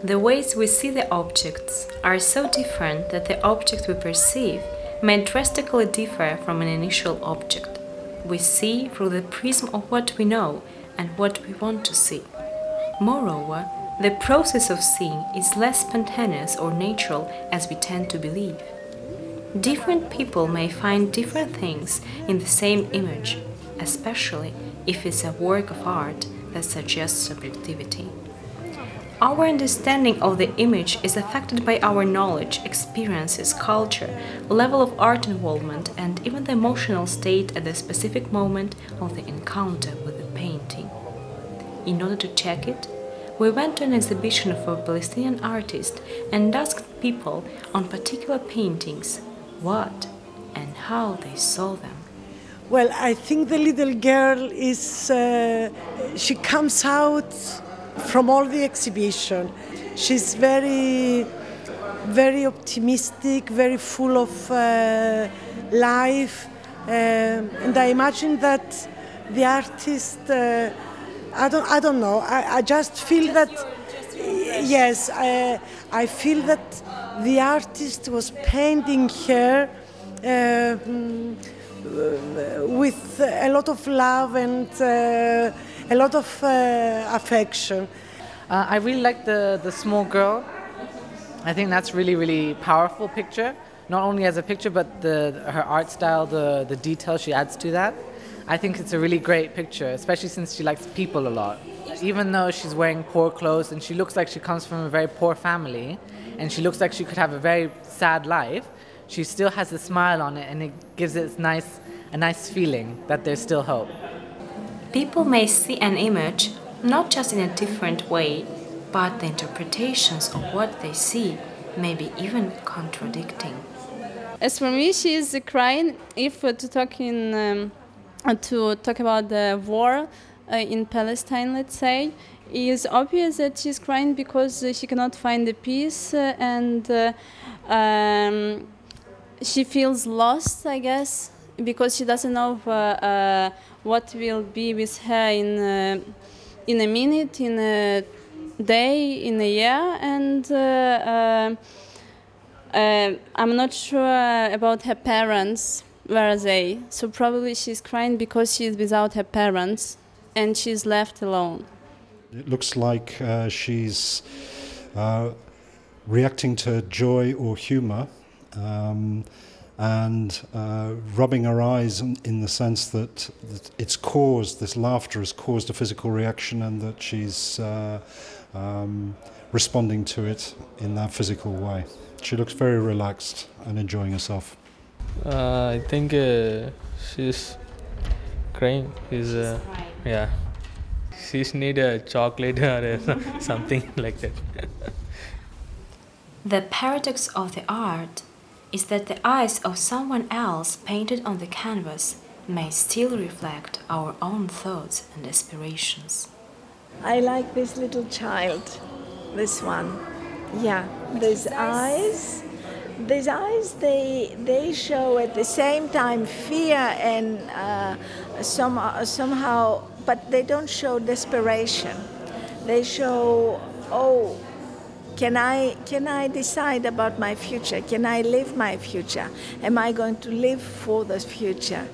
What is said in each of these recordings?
The ways we see the objects are so different that the object we perceive may drastically differ from an initial object. We see through the prism of what we know and what we want to see. Moreover, the process of seeing is less spontaneous or natural as we tend to believe. Different people may find different things in the same image, especially if it's a work of art that suggests subjectivity. Our understanding of the image is affected by our knowledge, experiences, culture, level of art involvement, and even the emotional state at the specific moment of the encounter with the painting. In order to check it, we went to an exhibition of a Palestinian artist and asked people on particular paintings what and how they saw them. Well, I think the little girl is, she comes out from all the exhibition. She's very, very optimistic, very full of life, and I imagine that the artist, I don't know, I just feel that, yes, I feel that the artist was painting her with a lot of love and a lot of affection. I really like the small girl. I think that's really powerful picture. Not only as a picture, but her art style, the detail she adds to that. I think it's a really great picture, especially since she likes people a lot. Even though she's wearing poor clothes and she looks like she comes from a very poor family, and she looks like she could have a very sad life, she still has a smile on it, and it gives it a nice feeling that there's still hope. People may see an image not just in a different way, but the interpretations of what they see may be even contradicting. As for me, she is crying. If to talk about the war in Palestine, let's say, it is obvious that she's crying because she cannot find the peace and she feels lost, I guess, because she doesn't know what will be with her in a minute, in a day, in a year, and I'm not sure about her parents. Where are they? So probably she's crying because she's without her parents and she's left alone. It looks like she's reacting to joy or humour and rubbing her eyes in the sense that it's caused, this laughter has caused a physical reaction, and that she's responding to it in that physical way. She looks very relaxed and enjoying herself. I think she's crying. Yeah. She's need a chocolate or something like that. The paradox of the art is that the eyes of someone else painted on the canvas may still reflect our own thoughts and aspirations. I like this little child, this one. Yeah, these eyes, they show at the same time fear and somehow, but they don't show desperation. They show, oh, can I decide about my future? Can I live my future? Am I going to live for the future?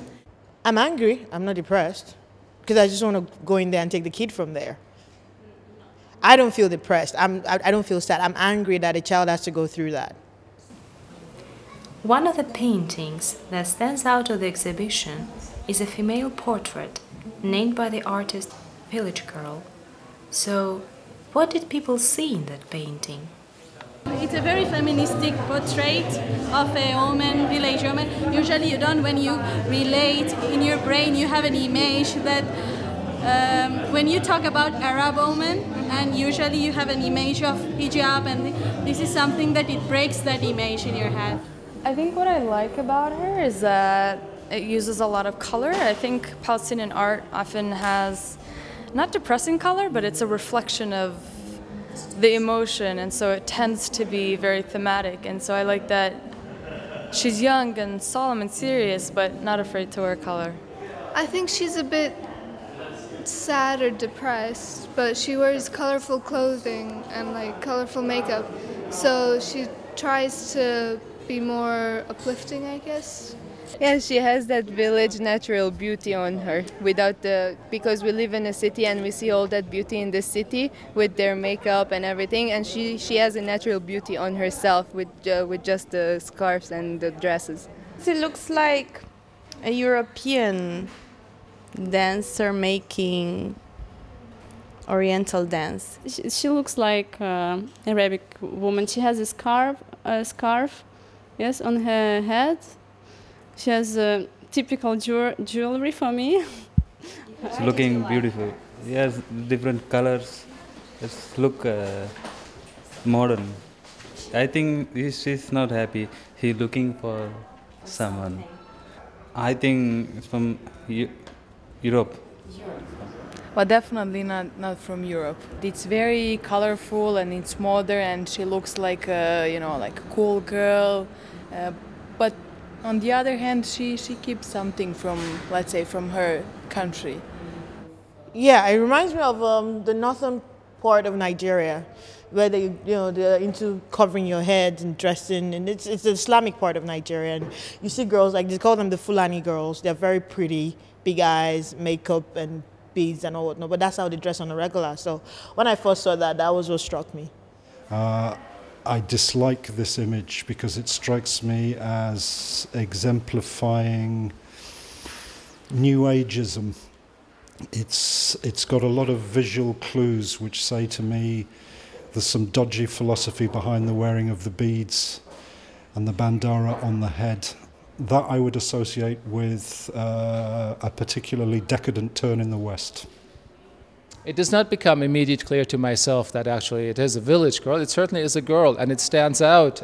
I'm angry. I'm not depressed because I just want to go in there and take the kid from there. I don't feel depressed. I don't feel sad. I'm angry that a child has to go through that. One of the paintings that stands out of the exhibition is a female portrait named by the artist Village Girl. So, what did people see in that painting? It's a very feministic portrait of a woman, village woman. Usually you don't, when you relate in your brain, you have an image that when you talk about Arab woman, and usually you have an image of hijab, and this is something that it breaks that image in your head. I think what I like about her is that it uses a lot of color. I think Palestinian art often has not depressing color, but it's a reflection of the emotion, and so it tends to be very thematic. And so I like that she's young and solemn and serious, but not afraid to wear color. I think she's a bit not sad or depressed, but she wears colorful clothing and like colorful makeup. So she tries to be more uplifting, I guess. Yeah, she has that village natural beauty on her because we live in a city and we see all that beauty in the city with their makeup and everything, and she has a natural beauty on herself with just the scarves and the dresses. She looks like a European dancer making Oriental dance. She looks like an Arabic woman. She has a scarf, yes, on her head. She has typical jewelry for me. It's looking beautiful. Yes, different colors. It's look modern. I think she's not happy. He's looking for someone. I think it's from Europe. But definitely not from Europe. It's very colorful and it's modern, and she looks like like a cool girl. But on the other hand, she keeps something from, let's say, from her country. Yeah, it reminds me of the northern part of Nigeria, where they're into covering your head and dressing, and it's the Islamic part of Nigeria. And you see girls like they call them the Fulani girls. They're very pretty, big eyes, makeup and beads and all whatnot. But that's how they dress on a regular. So when I first saw that, that was what struck me. I dislike this image because it strikes me as exemplifying New Ageism. It's got a lot of visual clues which say to me there's some dodgy philosophy behind the wearing of the beads and the bandara on the head. That I would associate with a particularly decadent turn in the West. It does not become immediately clear to myself that actually it is a village girl. It certainly is a girl, and it stands out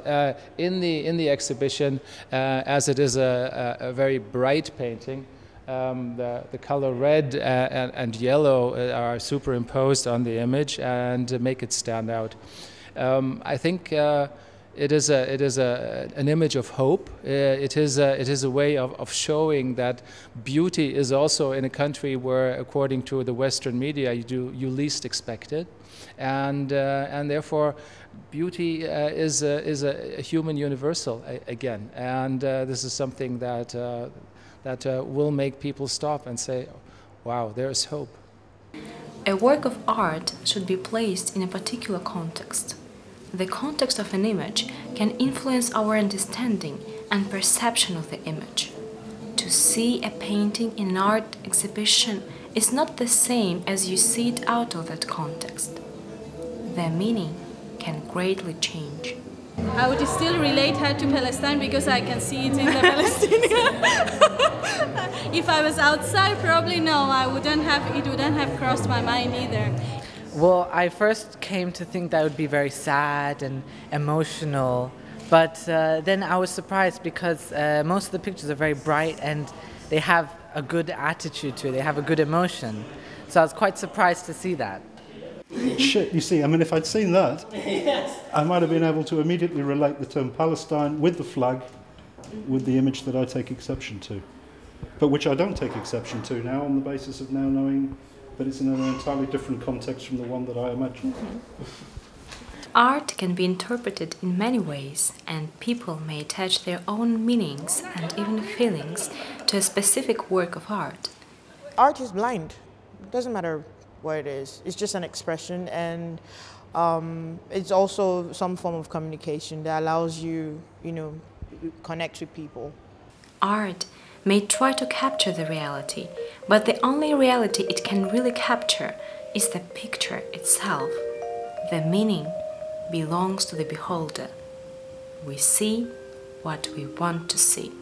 in the exhibition as it is a very bright painting. The color red and yellow are superimposed on the image and make it stand out. I think it is an image of hope. It is a way of showing that beauty is also in a country where, according to the Western media, you least expect it, and therefore beauty is a human universal again. And this is something that will make people stop and say, "Wow, there is hope." A work of art should be placed in a particular context. The context of an image can influence our understanding and perception of the image. To see a painting in an art exhibition is not the same as you see it out of that context. Their meaning can greatly change. I would still relate her to Palestine because I can see it in the Palestinian. If I was outside, probably no, it wouldn't have crossed my mind either. Well, I first came to think that would be very sad and emotional, but then I was surprised because most of the pictures are very bright and they have a good attitude to it, they have a good emotion. So I was quite surprised to see that. Shit, you see, I mean, if I'd seen that, I might have been able to immediately relate the term Palestine with the flag, with the image that I take exception to. But which I don't take exception to now on the basis of now knowing that it's in an entirely different context from the one that I imagined. Art can be interpreted in many ways, and people may attach their own meanings and even feelings to a specific work of art. Art is blind. It doesn't matter what it is. It's just an expression, and it's also some form of communication that allows you, connect with people. Art may try to capture the reality, but the only reality it can really capture is the picture itself. The meaning belongs to the beholder. We see what we want to see.